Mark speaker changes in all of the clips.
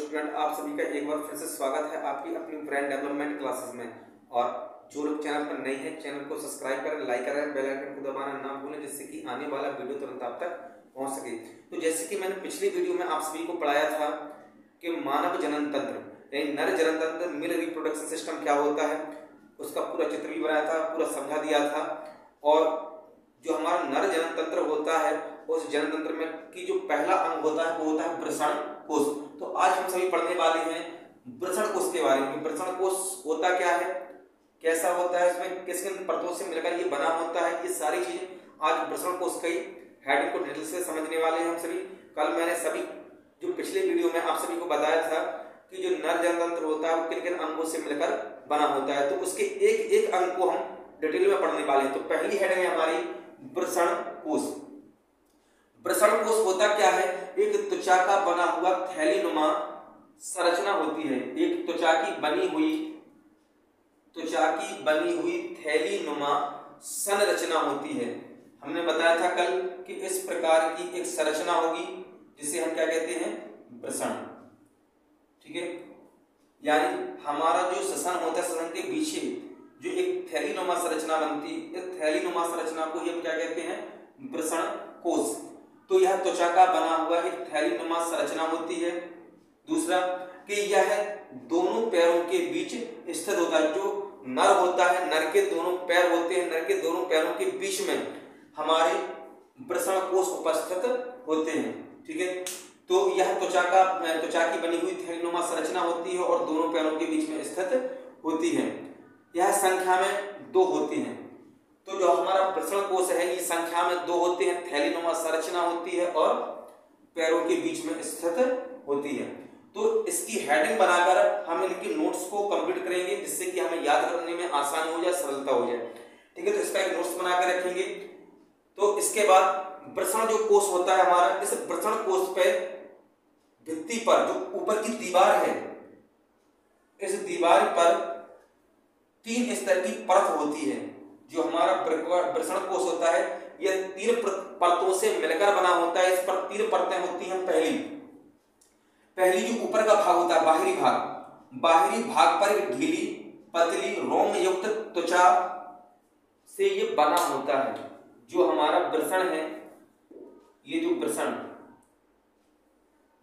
Speaker 1: Student, आप सभी का एक बार फिर से स्वागत है आपकी अपनी ब्रेन डेवलपमेंट क्लासेस में। और जो लोग चैनल पर नए हैं, चैनल को सब्सक्राइब करें, लाइक करें, बेल आइकन को दबाना ना भूलें, जिससे कि आने वाला वीडियो तुरंत आप तक पहुंच सके। तो जैसे कि मैंने पिछली वीडियो में आप सभी को पढ़ाया था कि मानव जनन तंत्र यानी नर जनन तंत्र, मेल रिप्रोडक्शन सिस्टम क्या होता है, उसका पूरा चित्र भी बनाया था, पूरा समझा दिया था। और जो हमारा नर जनन तंत्र होता है, उस जनन तंत्र में की जो पहला अंग होता है वो होता है वृषण कोष। तो आज हम सभी पढ़ने वाले हैं वृषण कोष के बारे में। वृषण कोष होता क्या है, कैसा होता है, इसमें किस किन परतों से मिलकर ये बना होता है, ये सारी चीजें आज वृषण कोष की हेडिंग को डिटेल से समझने वाले हैं हम सभी। कल मैंने सभी जो पिछले वीडियो में आप सभी को बताया था कि जो नर जनन तंत्र होता है वो किन किन अंगों से मिलकर बना होता है, तो उसके एक एक अंग को हम डिटेल में पढ़ने वाले हैं। तो पहली हेडिंग है हमारी वृषण कोष। वृषण कोष होता क्या है, एक त्वचा का बना हुआ थैलीनुमा संरचना होती है। एक त्वचा की बनी हुई थैलीनुमा संरचना होती है। हमने बताया था कल कि इस प्रकार की एक संरचना होगी जिसे हम क्या कहते हैं, वृषण। ठीक है, यानी हमारा जो श्वसन होता है, श्वसन के पीछे जो एक थैलीनुमा संरचना बनती है, इस थैलीनुमा संरचना को हम क्या कहते हैं, वृषण कोष। तो यह त्वचा का बना हुआ एक थैलीनुमा संरचना होती है। दूसरा कि यह दोनों पैरों के बीच स्थित होता है। जो नर होता है, नर के दोनों पैर होते हैं, नर के दोनों पैरों के बीच में हमारे वृषण कोष उपस्थित होते हैं। ठीक है, तो यह त्वचा की बनी हुई थैलीनुमा संरचना होती है और दोनों पैरों के बीच में स्थित होती है। यह संख्या में 2 होती हैं। तो जो हमारा वृषण कोष है ये संख्या में 2 होते हैं, थैलीनुमा संरचना होती है और पैरों के बीच में स्थित होती है। तो इसकी हेडिंग बनाकर हम इनके नोट्स को कंप्लीट करेंगे जिससे कि हमें याद करने में आसानी हो जाए, सरलता हो जाए। ठीक है, तो इसका एक नोट्स बना कर रखेंगे। तो इसके बाद वृषण जो कोष होता है हमारा, इस वृषण कोष पे भित्ति पर जो ऊपर की दीवार है, इस दीवार पर 3 स्तर की परत होती है। जो हमारा वृषण कोष होता है यह 3 परतों से मिलकर बना होता है। इस पर 3 परतें होती हैं। पहली जो ऊपर का भाग होता है, बाहरी भाग पर एक ढीली पतली रोम युक्त त्वचा से ये बना होता है। जो हमारा वृषण है, ये जो वृषण,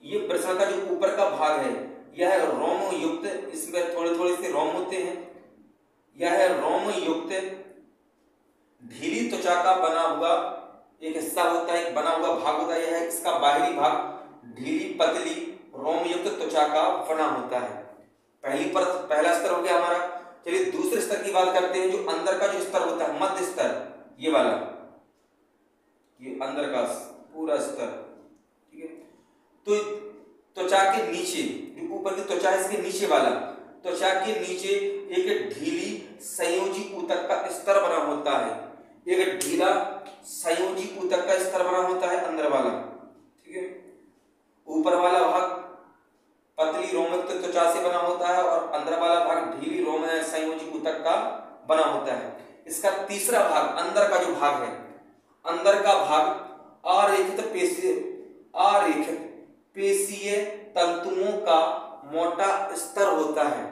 Speaker 1: ये वृषण का जो ऊपर का भाग है यह रोम युक्त, इसमें थोड़े थोड़े से रोम होते हैं। यह रोम युक्त ढीली त्वचा का बना हुआ एक हिस्सा होता है, एक बना हुआ भाग होता है। यह इसका बाहरी भाग ढीली पतली रोम युक्त त्वचा का बना होता है। पहला स्तर हो गया हमारा। चलिए दूसरे स्तर की बात करते हैं। जो अंदर का जो स्तर होता है, मध्य स्तर, ये वाला, ये अंदर का पूरा स्तर। ठीक है, तो त्वचा के नीचे जो ऊपर की त्वचा है, इसके नीचे वाला त्वचा के नीचे एक ढीली संयोजी ऊतक का स्तर बना होता है। एक ढीला संयोजी ऊतक का स्तर बना होता है अंदर वाला। ठीक है, ऊपर वाला भाग पतली रोमयुक्त त्वचा से बना होता है और अंदर वाला भाग ढीली रोम संयोजी ऊतक का बना होता है। इसका तीसरा भाग, अंदर का जो भाग है, अंदर का भाग आरेखित पेशीय तंतुओं का मोटा स्तर होता है।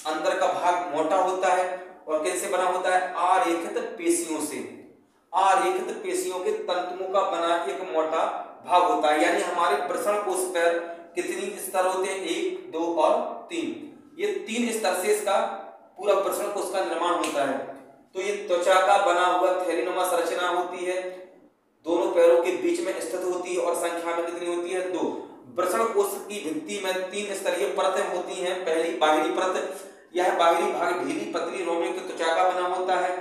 Speaker 1: अंदर का भाग मोटा होता है और कैसे बना होता है, आरेखित पेशियों से, आरेखित पेशियों के तंतुओं का बना एक मोटा भाग होता है। यानी हमारे वृषण कोष पर कितनी स्तर होते हैं, 1, 2 और 3। ये 3 स्तर से इसका पूरा वृषण कोष का निर्माण होता है। तो ये त्वचा का बना हुआ थैलीनुमा संरचना होती है, दोनों पैरों के बीच में स्थित होती है और संख्या में कितनी होती है, 2। वृषण कोष की भित्ति में 3 स्तरीय परतें होती हैं। पहली बाहरी परत, यह बाहरी भाग ढीली पतली रोमयुक्त त्वचा का बना होता है।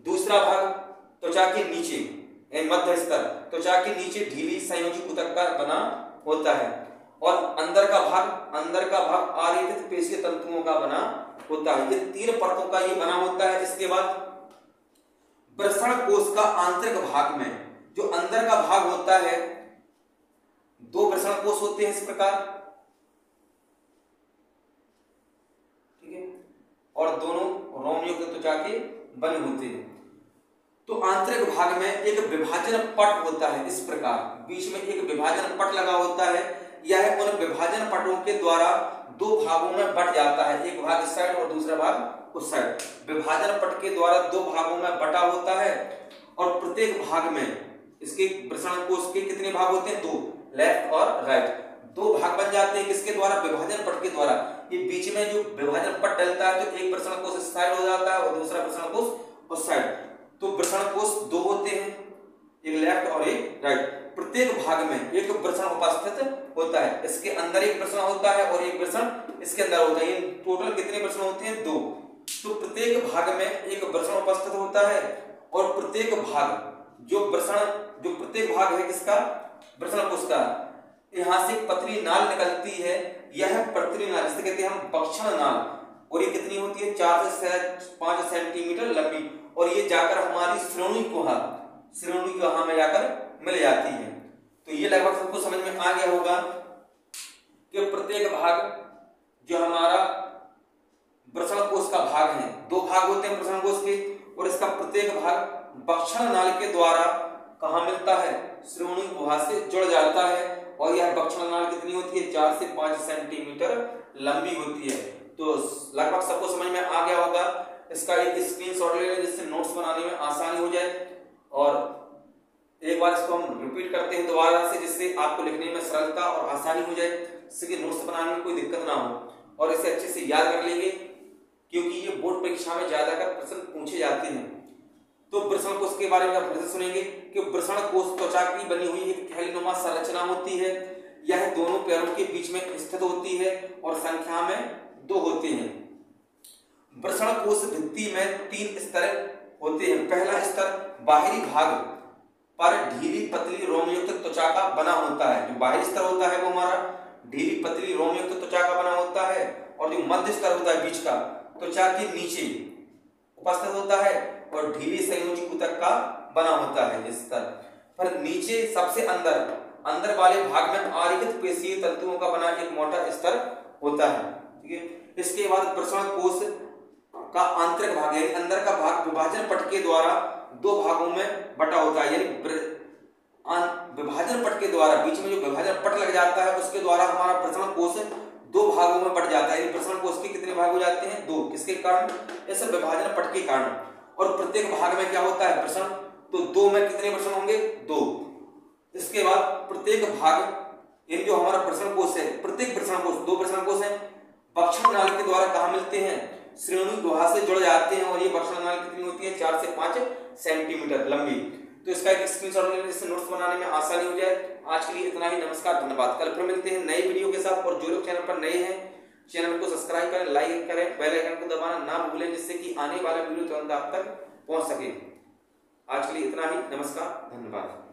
Speaker 1: दूसरा भाग त्वचा के नीचे, मध्य स्तर, त्वचा के नीचे ढीली संयोजी ऊतक का बना होता है। और अंदर का भाग आरेखित पेशीय तंतुओं का बना होता है। ये 3 परतों का ये बना होता है। इसके बाद वृषण कोष का आंतरिक भाग में जो अंदर का भाग होता है, 2 वृषण कोष होते हैं इस प्रकार। ठीक है, और दोनों रोमयुक्त त्वचा के बने होते हैं। तो आंतरिक भाग में एक विभाजन पट होता है इस प्रकार, बीच में एक विभाजन पट लगा होता है। यह उन विभाजन पटों के द्वारा दो भागों में बट जाता है, एक भाग इस साइड और दूसरा भाग उस साइड। विभाजन पट के द्वारा दो भागों में बटा होता है और प्रत्येक भाग में इसके प्रसरण कोष के कितने भाग होते हैं? दो, लेफ्ट और राइट। दो भाग बन जाते हैं किसके द्वारा? विभाजन पट के द्वारा। ये बीच में जो विभाजन पट डलता है तो एक प्रसरण कोष इस साइड हो जाता है और दूसरा प्रसरण कोष उस साइड। तो प्रसरण कोष दो होते हैं, एक लेफ्ट और एक राइट। प्रत्येक भाग में एक प्रसरण उपस्थित होता है, इसके अंदर एक प्रसरण होता है और एक प्रसरण इसके अंदर होता है। टोटल कितने प्रसरण होते हैं? दो। तो प्रत्येक भाग में एक प्रसरण उपस्थित होता है और प्रत्येक भाग जो प्रत्येक भाग है किसका? प्रसरण कोष का। यहां से पतली नाल निकलती है, यह पतली नाल जिसे कहते हैं हम बक्षण नाल, और ये कितनी होती है? 4 से 5 सेंटीमीटर लंबी, और ये जाकर हमारी श्रोणि गुहा में जाकर मिल जाती है। तो ये लगभग सबको समझ में आ गया होगा कि प्रत्येक भाग जो हमारा प्रसरण कोष का भाग है, दो भाग होते हैं प्रसरण कोष के, और इसका प्रत्येक भाग बक्षण नाल के द्वारा कहाँ मिलता है? श्रोणि गुहा से जुड़ जाता है, और यह बक्षण नाल कितनी होती है? 4 से 5 सेंटीमीटर लंबी होती है। तो लगभग सबको समझ में आ गया होगा। इसका एक स्क्रीनशॉट ले लें जिससे नोट्स बनाने में आसानी हो जाए, और एक बार इसको हम रिपीट करते हैं दोबारा से, जिससे आपको लिखने में सरलता और आसानी हो जाए, जिससे कि नोट्स बनाने में कोई दिक्कत ना हो, और इसे अच्छे से याद कर लेंगे क्योंकि ये बोर्ड परीक्षा में ज्यादातर प्रश्न पूछे जाते हैं। तो वृषण कोष के बारे में फिर से सुनेंगे कि वृषण कोष त्वचा की बनी हुई एक थैलीनुमा संरचना होती है। यह दोनों पैरों के बीच में स्थित होती है और संख्या में 2 होते हैं। वृषण कोष भित्ति में 3 स्तर होते हैं। पहला स्तर बाहरी भाग पर ढीली पतली रोमयुक्त त्वचा का बना होता है। जो बाहरी स्तर होता है वो हमारा ढीली पतली रोमयुक्त त्वचा का बना होता है, और जो मध्य स्तर होता है बीच का त्वचा के नीचे उपस्थित होता है और ढीली संयोजी ऊतक का बना होता है। इस स्तर पर नीचे सबसे अंदर वाले भाग में आर्यित पेशीय तंतुओं का बना एक मोटा स्तर होता है। ठीक है। इसके बाद वृषण कोष का आंतरिक भाग यानी अंदर का भाग विभाजन पट के द्वारा 2 भागों में बटा होता है। यानी विभाजन पट के द्वारा बीच में जो विभाजन पट लग जाता है उसके द्वारा हमारा वृषण कोष 2 भागों में बढ़ जाता है। यानी वृषण कोष के कितने भाग हो जाते हैं? 2। किसके कारण? इस विभाजन पट के कारण। और प्रत्येक भाग में क्या होता है? वृषण। तो 2 में कितने वृषण होंगे? 2। इसके बाद प्रत्येक भाग यानी जो हमारा वृषण कोष है, प्रत्येक वृषण कोष 2 वृषण कोष है, बक्षण नाल के द्वारा कहाँ मिलते हैं? श्रोणि गुहा से जुड़ जाते हैं, और ये बक्षण नाल कितनी होती है? 4 से 5 सेंटीमीटर लंबी। तो इसका एक स्क्रीनशॉट ले लें जिससे नोट्स बनाने में आसानी हो जाए। आज के लिए इतना ही। नमस्कार, धन्यवाद। कल फिर मिलते हैं नई वीडियो के साथ, और जो लोग चैनल पर नए हैं चैनल को सब्सक्राइब करें, लाइक करें, बेल आइकन को दबाना ना भूलें, जिससे कि आने वाला वीडियो तुरंत आप तक पहुंच सके। आज के लिए इतना ही। नमस्कार, धन्यवाद।